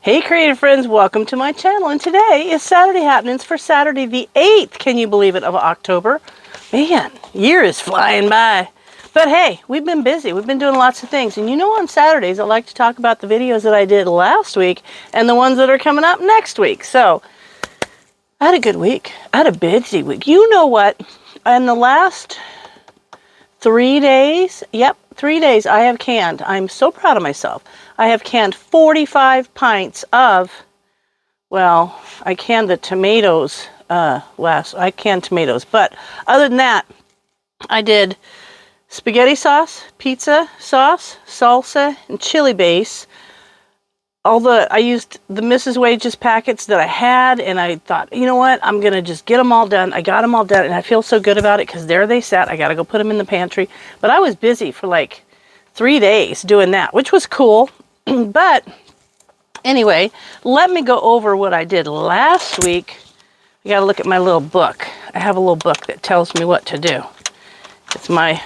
Hey creative friends, welcome to my channel, and today is Saturday Happenings for Saturday the 8th, can you believe it, of October. Man, year is flying by. But hey, we've been busy, we've been doing lots of things, and you know on Saturdays I like to talk about the videos that I did last week and the ones that are coming up next week. So, I had a good week, I had a busy week. You know what, in the last 3 days, 3 days I have canned, I'm so proud of myself. I have canned 45 pints of, well, I canned the tomatoes I canned tomatoes, but other than that, I did spaghetti sauce, pizza sauce, salsa, and chili base. I used the Mrs. Wages packets that I had, and I thought, you know what, I'm going to just get them all done. I got them all done, and I feel so good about it because there they sat. I got to go put them in the pantry. But I was busy for like 3 days doing that, which was cool. But anyway, let me go over what I did last week. I got to look at my little book. I have a little book that tells me what to do. It's my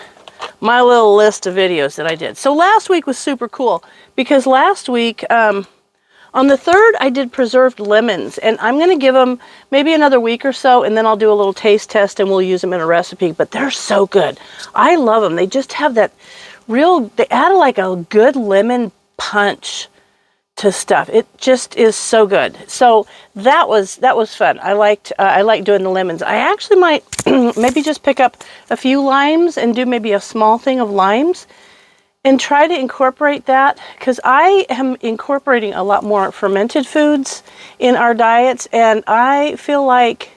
little list of videos that I did. So last week was super cool because last week, on the 3rd, I did preserved lemons, and I'm going to give them maybe another week or so, and then I'll do a little taste test and we'll use them in a recipe, but they're so good. I love them. They just have that they add like a good lemon punch to stuff. It just is so good. So that was fun. I liked doing the lemons. I actually might maybe just pick up a few limes and do maybe a small thing of limes and try to incorporate that, because I am incorporating a lot more fermented foods in our diets, and I feel like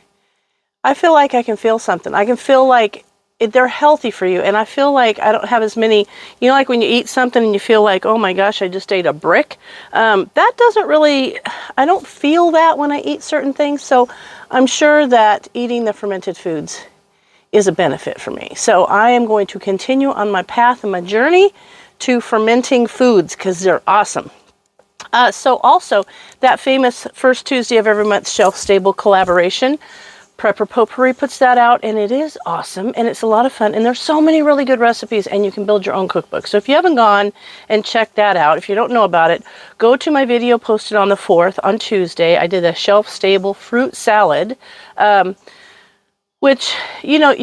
I can feel something. I can feel like they're healthy for you, and I feel like I don't have as many, you know, like when you eat something and you feel like, oh my gosh, I just ate a brick. That doesn't really, I don't feel that when I eat certain things, so I'm sure that eating the fermented foods is a benefit for me. So I am going to continue on my path and my journey to fermenting foods because they're awesome. So also, that famous first Tuesday of every month shelf-stable collaboration, Prepper Potpourri puts that out, and it is awesome, and it's a lot of fun, and there's so many really good recipes, and you can build your own cookbook. So if you haven't gone and checked that out, if you don't know about it, go to my video posted on the 4th, on Tuesday. I did a shelf-stable fruit salad, which, you know,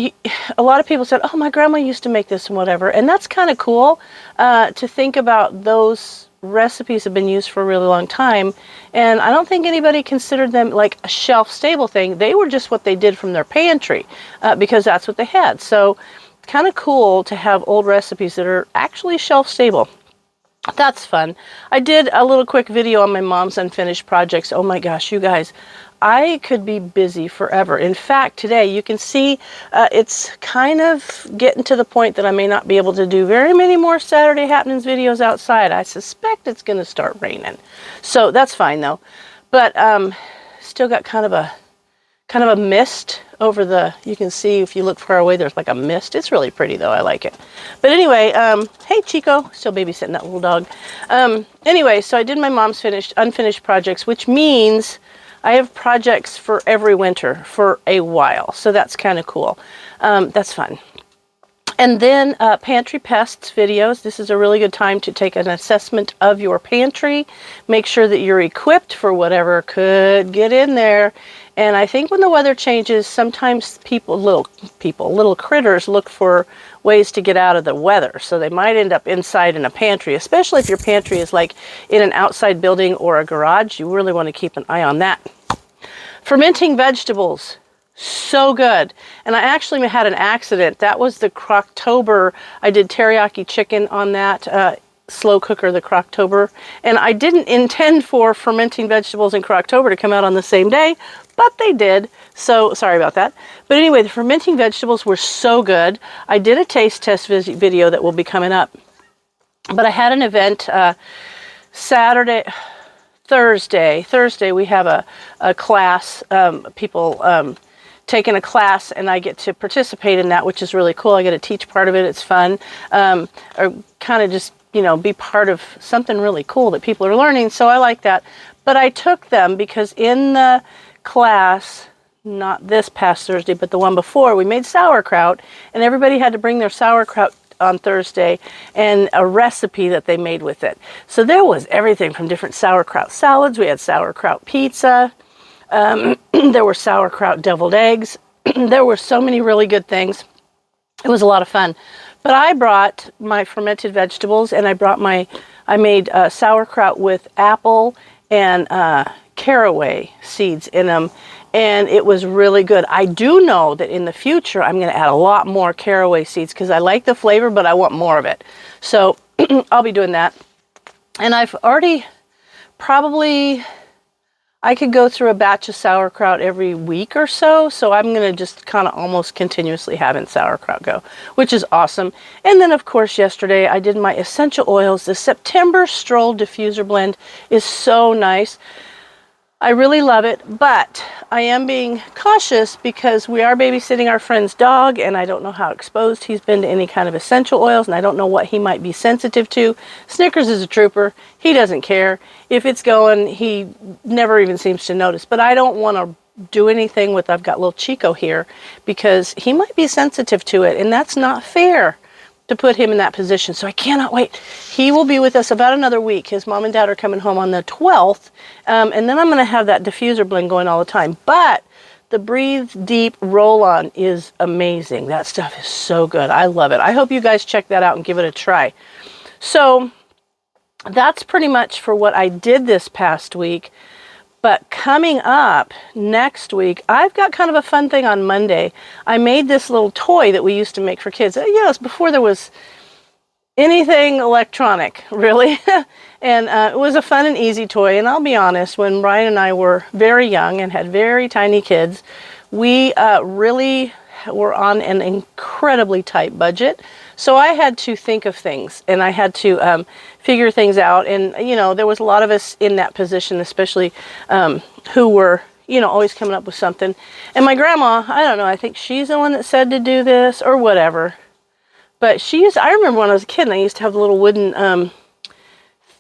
a lot of people said, oh, my grandma used to make this and whatever, and that's kind of cool to think about. Those recipes have been used for a really long time, and I don't think anybody considered them like a shelf-stable thing. They were just what they did from their pantry because that's what they had. So kind of cool to have old recipes that are actually shelf-stable. That's fun. I did a little quick video on my mom's unfinished projects. Oh my gosh, you guys, I could be busy forever. In fact, today you can see it's kind of getting to the point that I may not be able to do very many more Saturday Happenings videos outside. I suspect it's going to start raining. So that's fine though. But still got kind of a mist over the, you can see if you look far away, there's like a mist. It's really pretty though, I like it. But anyway, hey Chico, still babysitting that little dog. Anyway, so I did my mom's unfinished projects, which means I have projects for every winter for a while. So that's kind of cool. That's fun. And then pantry pests videos. This is a really good time to take an assessment of your pantry. Make sure that you're equipped for whatever could get in there. And I think when the weather changes, sometimes little critters look for ways to get out of the weather. So they might end up inside in a pantry, especially if your pantry is like in an outside building or a garage. You really want to keep an eye on that. Fermenting vegetables. So good. And I actually had an accident. That was the Croctober. I did teriyaki chicken on that slow cooker, the Croctober. And I didn't intend for fermenting vegetables and Croctober to come out on the same day, but they did. So sorry about that. But anyway, the fermenting vegetables were so good. I did a taste test video that will be coming up. But I had an event Thursday we have a class, people taking a class, and I get to participate in that, which is really cool. I get to teach part of it. It's fun. Or kind of just, you know, be part of something really cool that people are learning. So I like that. But I took them because in the class, not this past Thursday, but the one before, we made sauerkraut, and everybody had to bring their sauerkraut on Thursday and a recipe that they made with it. So there was everything from different sauerkraut salads. We had sauerkraut pizza. There were sauerkraut deviled eggs. There were so many really good things. It was a lot of fun. But I brought my fermented vegetables, and I made sauerkraut with apple and caraway seeds in them, and it was really good. I do know that in the future I'm going to add a lot more caraway seeds because I like the flavor, but I want more of it. So I'll be doing that. And I've already I could go through a batch of sauerkraut every week or so. So I'm going to just kind of almost continuously having sauerkraut go, which is awesome. And then, of course, yesterday I did my essential oils. The September Stroll Diffuser Blend is so nice. I really love it, but I am being cautious because we are babysitting our friend's dog, and I don't know how exposed he's been to any kind of essential oils, and I don't know what he might be sensitive to. Snickers is a trooper. He doesn't care. If it's going, he never even seems to notice. But I don't want to do anything with, I've got little Chico here, because he might be sensitive to it, and that's not fair to put him in that position. So I cannot wait. He will be with us about another week. His mom and dad are coming home on the 12th. And then I'm going to have that diffuser blend going all the time. But the Breathe Deep Roll-On is amazing. That stuff is so good. I love it. I hope you guys check that out and give it a try. So that's pretty much for what I did this past week. But coming up next week, I've got kind of a fun thing on Monday. I made this little toy that we used to make for kids. Yes, before there was anything electronic, really. And it was a fun and easy toy. And I'll be honest, when Brian and I were very young and had very tiny kids, we really were on an incredibly tight budget. So I had to think of things, and I had to figure things out. And, you know, there was a lot of us in that position, especially who were, you know, always coming up with something. And my grandma, I don't know, I think she's the one that said to do this or whatever. But I remember when I was a kid, and I used to have the little wooden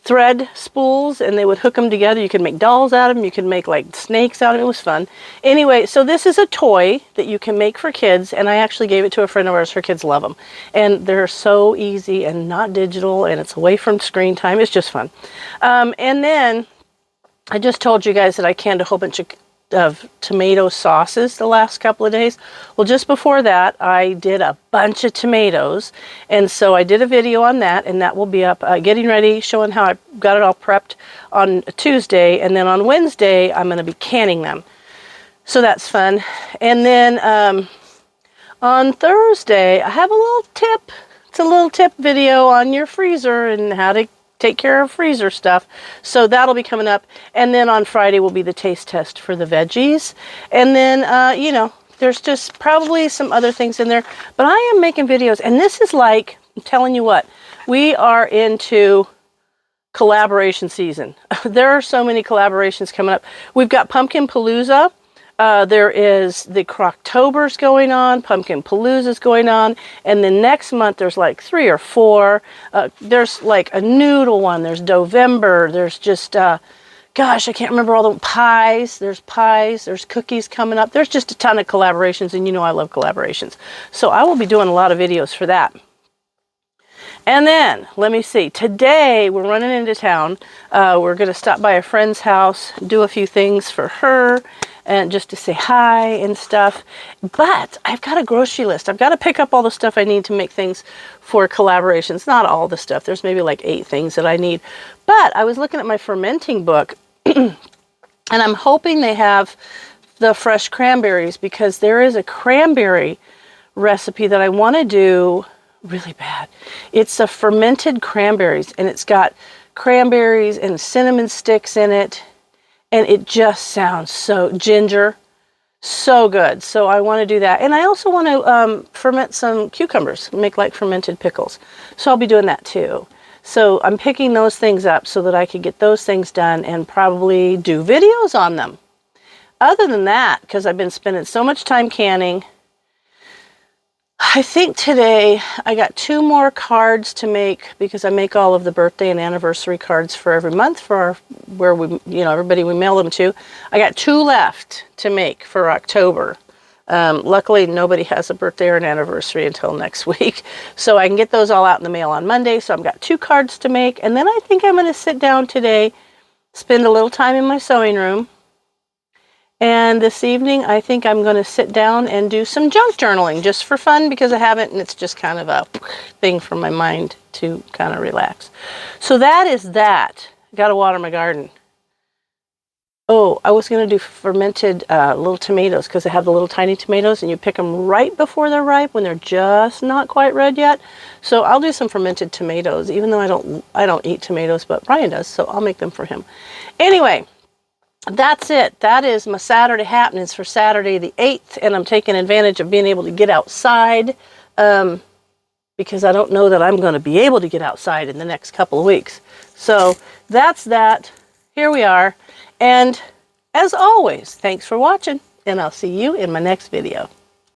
thread spools, and they would hook them together. You could make dolls out of them. You could make like snakes out of them. It was fun. Anyway, so this is a toy that you can make for kids, and I actually gave it to a friend of ours. Her kids love them, and they're so easy and not digital, and it's away from screen time. It's just fun. And then I just told you guys that I canned a whole bunch of tomato sauces the last couple of days. Well, just before that, I did a bunch of tomatoes, and so I did a video on that, and that will be up getting ready, showing how I got it all prepped on Tuesday, and then on Wednesday I'm going to be canning them, so that's fun. And then on Thursday I have a little tip. It's a little tip video on your freezer and how to take care of freezer stuff. So that'll be coming up. And then on Friday will be the taste test for the veggies. And then, you know, there's just probably some other things in there. But I am making videos. And this is like, I'm telling you what, we are into collaboration season. There are so many collaborations coming up. We've got Pumpkin Palooza. There is the Croctober's going on, Pumpkin Palooza's going on, and then next month there's like 3 or 4. There's like a noodle one, there's Dovember, there's just, gosh, I can't remember all the pies, there's cookies coming up. There's just a ton of collaborations, and you know I love collaborations. So I will be doing a lot of videos for that. And then, let me see, today we're running into town. We're going to stop by a friend's house, do a few things for her, and just to say hi and stuff. But I've got a grocery list. I've got to pick up all the stuff I need to make things for collaborations. Not all the stuff. There's maybe like 8 things that I need. But I was looking at my fermenting book, and I'm hoping they have the fresh cranberries, because there is a cranberry recipe that I want to do really bad. It's a fermented cranberries, and it's got cranberries and cinnamon sticks in it, and it just sounds so ginger, so good. So I want to do that. And I also want to ferment some cucumbers, make like fermented pickles. So I'll be doing that too. So I'm picking those things up so that I can get those things done and probably do videos on them. Other than that, because I've been spending so much time canning, I think today I got 2 more cards to make, because I make all of the birthday and anniversary cards for every month for where we, you know, everybody we mail them to. I got 2 left to make for October. Luckily, nobody has a birthday or an anniversary until next week. So I can get those all out in the mail on Monday. So I've got 2 cards to make. And then I think I'm going to sit down today, spend a little time in my sewing room. And this evening, I think I'm going to sit down and do some junk journaling just for fun because I haven't, and it's just kind of a thing for my mind to kind of relax. So that is that. Got to water my garden. Oh, I was going to do fermented little tomatoes because I have the little tiny tomatoes and you pick them right before they're ripe when they're just not quite red yet. So I'll do some fermented tomatoes, even though I don't eat tomatoes, but Brian does, so I'll make them for him. Anyway, that's it. That is my Saturday happenings for Saturday the 8th, and I'm taking advantage of being able to get outside because I don't know that I'm going to be able to get outside in the next couple of weeks. So that's that. Here we are. And as always, thanks for watching, and I'll see you in my next video.